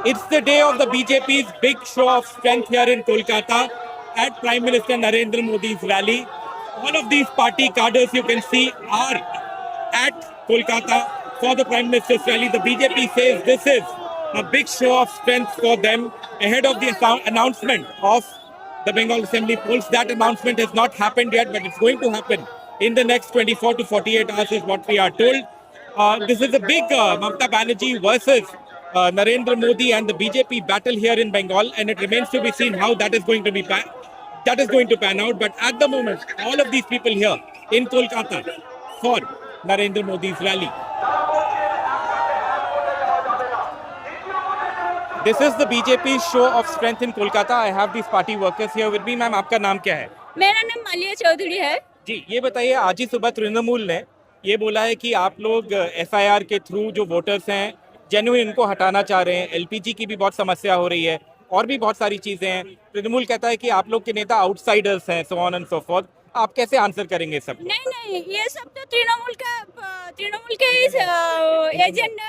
It's the day of the BJP's big show of strength here in Kolkata at Prime Minister Narendra Modi's rally. All of these party cadres you can see are at Kolkata for the Prime Minister's rally. The BJP says this is a big show of strength for them ahead of the announcement of the Bengal Assembly polls. That announcement has not happened yet, but it's going to happen in the next 24 to 48 hours is what we are told. This is a big Mamata Banerjee versus Narendra Modi and the BJP battle here in Bengal, and it remains to be seen how that is going to pan out. But at the moment, all of these people here in Kolkata for Narendra Modi's rally. This is the BJP show of strength in Kolkata. I have these party workers here with me. Ma'am, आपका नाम क्या है? मेरा नाम मालिया चौधरी है जी, ये बताइए, आज ही सुबह तृणमूल ने ये बोला है कि आप लोग एफआईआर के थ्रू जो वोटर्स हैं जेन्युइन इनको हटाना चाह रहे हैं। एलपीजी की भी बहुत समस्या हो रही है और भी बहुत सारी चीजें हैं। तृणमूल कहता है कि आप लोग के नेता आउटसाइडर्स हैं, so on and so fourth. आप कैसे आंसर करेंगे सब? नहीं, ये सब तो तृणमूल के एजेंडा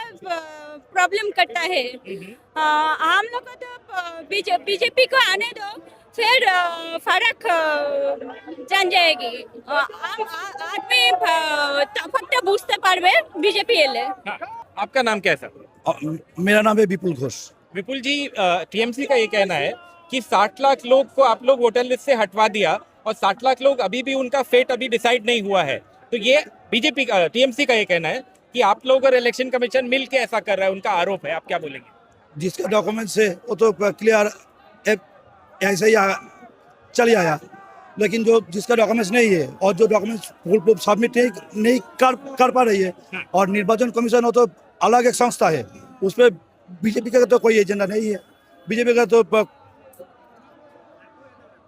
प्रॉब्लम करता है। हम लोग को तो बीजेपी को आने दो, फिर फर्क जान जाएगी। आदमी फक्त बुझते पारबे बीजेपी एले। आपका नाम क्या है सर? मेरा नाम है विपुल घोष। विपुल जी, टीएमसी का ये कहना है कि 60 लाख लोग को आप लोग वोटर लिस्ट से हटवा दिया और 60 लाख लोग अभी भी उनका फेट अभी डिसाइड नहीं हुआ है। तो ये बीजेपी का, टीएमसी का ये कहना है कि आप लोग और इलेक्शन कमीशन मिल के ऐसा कर रहा है, उनका आरोप है। आप क्या बोलेंगे? जिसका डॉक्यूमेंट्स है वो तो क्लियर ऐसे ही चल आया, लेकिन जो जिसका डॉक्यूमेंट्स नहीं है और जो डॉक्यूमेंट्स फुल प्रूफ सबमिट नहीं कर पा रही है, और निर्वाचन कमीशन वो तो अलग एक संस्था है, उस पर बीजेपी का तो कोई एजेंडा नहीं है। बीजेपी का तो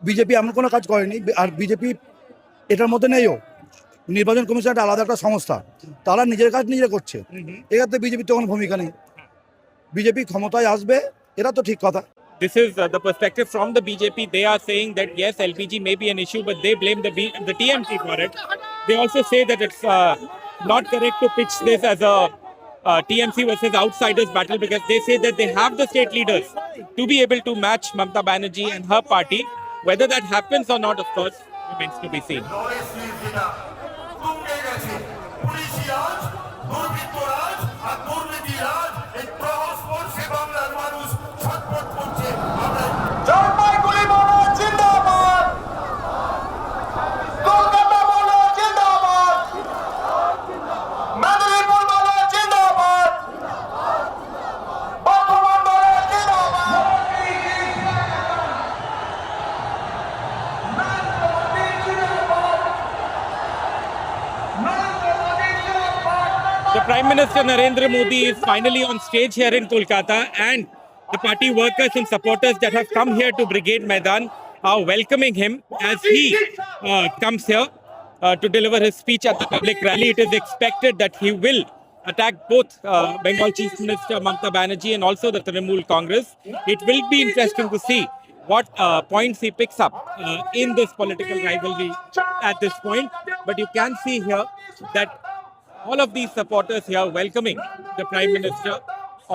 বিজেপি এমন কোনো কাজ করেনি, আর বিজেপি এটার মধ্যে নেইও। নির্বাচন কমিশন একটা আলাদা একটা সংস্থা, তারা নিজের কাজ নিজে করছে। এটাতে বিজেপির তো কোনো ভূমিকা নেই। বিজেপি ক্ষমতায় আসবে, এটা তো ঠিক কথা। This is the perspective from the BJP. They are saying that yes, LPG may be an issue, but they blame the TMC for it. They also say that it's not correct to pitch this as a TMC versus outsiders battle, because they say that they have the state leaders to be able to match Mamata Banerjee and her party. Whether that happens or not, of course, remains to be seen. The Prime Minister Narendra Modi is finally on stage here in Kolkata, and the party workers and supporters that have come here to Brigade Maidan are welcoming him as he comes here to deliver his speech at the public rally. It is expected that he will attack both Bengal Chief Minister Mamata Banerjee and also the Trinamool Congress. It will be interesting to see what points he picks up in this political rivalry at this point. But you can see here that all of these supporters here welcoming the Prime Minister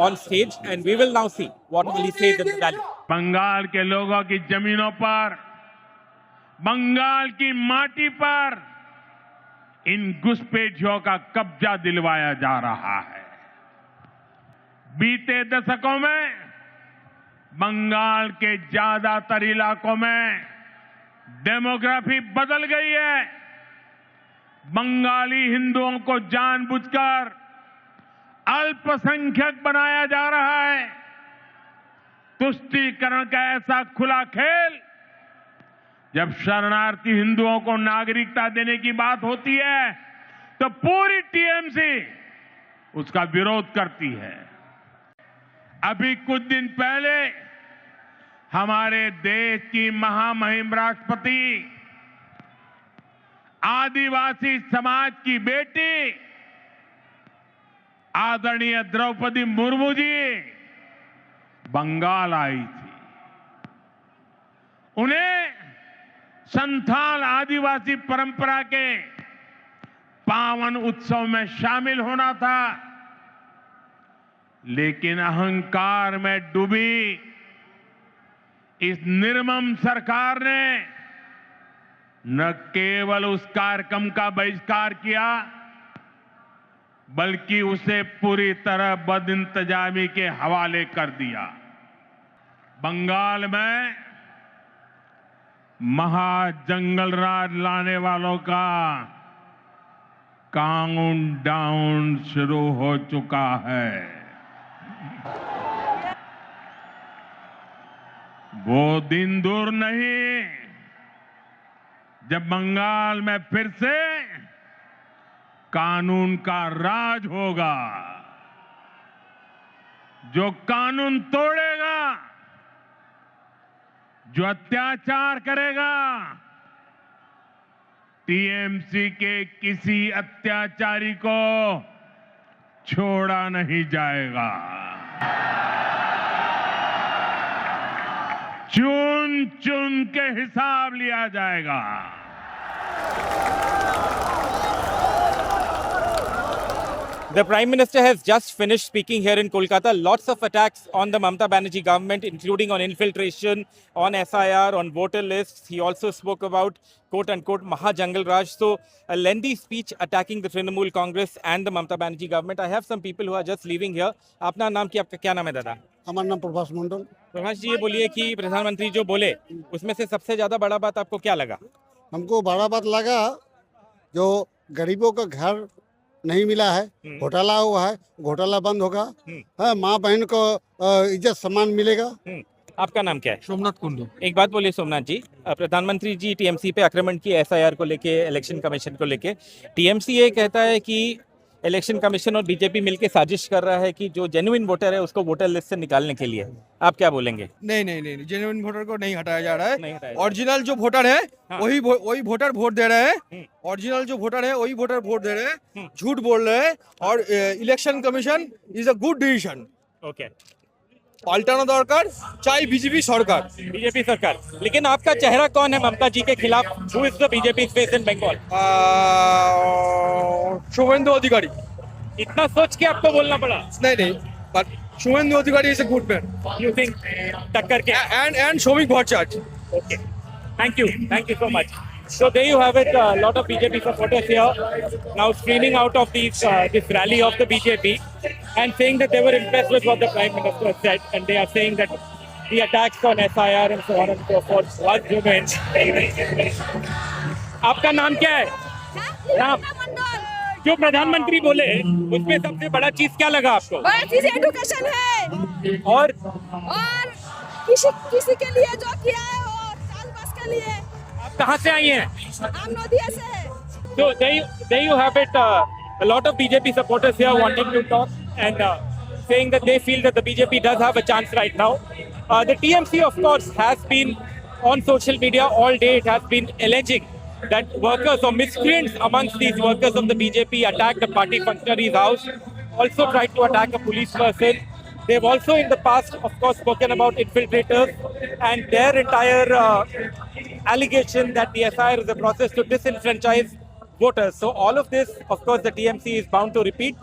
on stage, and we will now see what will he say in the rally. Bengal के लोगों की जमीनों पर, बंगाल की माटी पर इन घुसपैठियों का कब्जा दिलवाया जा रहा है। बीते दशकों में बंगाल के ज्यादातर इलाकों में डेमोग्राफी बदल गई है। बंगाली हिंदुओं को जानबूझकर अल्पसंख्यक बनाया जा रहा है। तुष्टीकरण का ऐसा खुला खेल, जब शरणार्थी हिंदुओं को नागरिकता देने की बात होती है तो पूरी टीएमसी उसका विरोध करती है। अभी कुछ दिन पहले हमारे देश की महामहिम राष्ट्रपति, आदिवासी समाज की बेटी आदरणीय द्रौपदी मुर्मू जी बंगाल आई थी। उन्हें संथाल आदिवासी परंपरा के पावन उत्सव में शामिल होना था, लेकिन अहंकार में डूबी इस निर्मम सरकार ने न केवल उस कार्यक्रम का बहिष्कार किया, बल्कि उसे पूरी तरह बदइंतजामी के हवाले कर दिया। बंगाल में महाजंगल राज लाने वालों का काउंटडाउन शुरू हो चुका है। वो दिन दूर नहीं जब बंगाल में फिर से कानून का राज होगा। जो कानून तोड़ेगा, जो अत्याचार करेगा, टीएमसी के किसी अत्याचारी को छोड़ा नहीं जाएगा। चुन चुन के हिसाब लिया जाएगा। The Prime Minister has just finished speaking here in Kolkata. Lots of attacks on the Mamata Banerjee government, including on infiltration, on SIR, on voter lists. He also spoke about quote-unquote Mahajangal Raj. So a lengthy speech attacking the Trinamool Congress and the Mamata Banerjee government. I have some people who are just leaving here. आपका नाम क्या नाम है दादा? हमारा नाम प्रभास मंडल। प्रभाष जी, ये बोलिए कि प्रधानमंत्री जो बोले उसमें से सबसे ज्यादा बड़ा बात आपको क्या लगा? हमको बड़ा बात लगा जो गरीबों का घर नहीं मिला है, घोटाला हुआ है, घोटाला बंद होगा। हाँ, माँ बहन को इज्जत सम्मान मिलेगा। आपका नाम क्या है? सोमनाथ कुंडू। एक बात बोलिए सोमनाथ जी, प्रधानमंत्री जी टीएमसी पे आक्रमण किए एसआईआर को लेके, इलेक्शन कमीशन को लेके। टीएमसी ये कहता है कि इलेक्शन कमीशन और बीजेपी मिलकर साजिश कर रहा है कि जो जेन्युइन वोटर है उसको वोटर लिस्ट से निकालने के लिए। आप क्या बोलेंगे? नहीं, जेन्युइन वोटर को नहीं हटाया जा रहा नहीं है। हटाया। ओरिजिनल जो वोटर है हाँ। वही वोटर वोट दे रहे हैं। ओरिजिनल जो वोटर है वही वोटर वोट दे रहे हैं। झूठ बोल रहे हैं। और election commission is a good decision. Okay, पाल्टाना दरकार, चाहे बीजेपी सरकार। बीजेपी सरकार। लेकिन आपका चेहरा कौन है ममता जी के खिलाफ? Who is the BJP face in Bengal? Suvendu Adhikari. इतना सोच के आपको बोलना पड़ा? नहीं, बट शुभेंदु अधिकारी is a good man. You think टक्कर के? And Shobhik Bhattacharya. Okay. Thank you so much. So there you have it. A lot of BJP supporters here now screaming out of this rally of the BJP and saying that they were impressed with what the Prime Minister said, and they are saying that the attacks on SIR and so on and so forth was genuine. आपका नाम क्या है? नाम? जो प्रधानमंत्री बोले उसमें सबसे बड़ा चीज क्या लगा आपको? बड़ा चीज एजुकेशन है और किसी के लिए जो किया है और साल बस के लिए। आप कहाँ से आई हैं? हम नदिया से है। So there you have it. A lot of BJP supporters here wanting to talk and saying that they feel that the BJP does have a chance right now. The TMC, of course, has been on social media all day. It has been alleging that workers or miscreants amongst these workers of the BJP attacked a party functionary's house, also tried to attack a police person. They've also in the past, of course, spoken about infiltrators and their entire allegation that the SIR is a process to disenfranchise voters. So all of this, of course, the TMC is bound to repeat.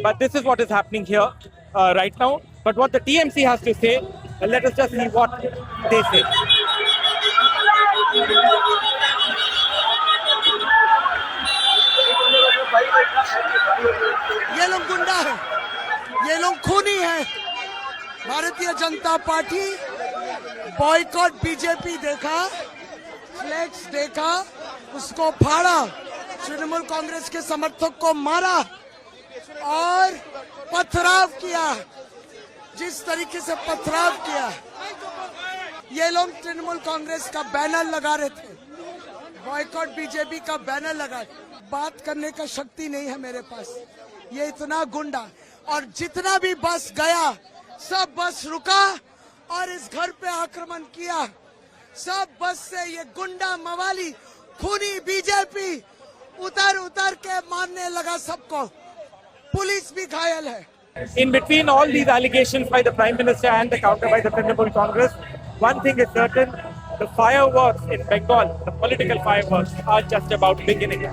But this is what is happening here right now. But what the TMC has to say, let us just see what they say. ये लोग गुंडा है, ये लोग खूनी है। Bharatiya Janata party boycott BJP देखा, flex देखा, उसको फाड़ा, तृणमूल कांग्रेस के समर्थक को मारा और पथराव किया। जिस तरीके से पथराव किया, ये लोग तृणमूल कांग्रेस का बैनर लगा रहे थे, बॉयकॉट बीजेपी का बैनर लगा। बात करने का शक्ति नहीं है मेरे पास। ये इतना गुंडा, और जितना भी बस गया सब बस रुका और इस घर पे आक्रमण किया। सब बस से ये गुंडा मवाली खूनी बीजेपी उतर उतर के मारने लगा सबको। पुलिस भी घायल है। In between all these allegations by the Prime Minister and the counter by the Trinamool Congress, one thing is certain, the fireworks in Bengal, the political fireworks, are just about beginning.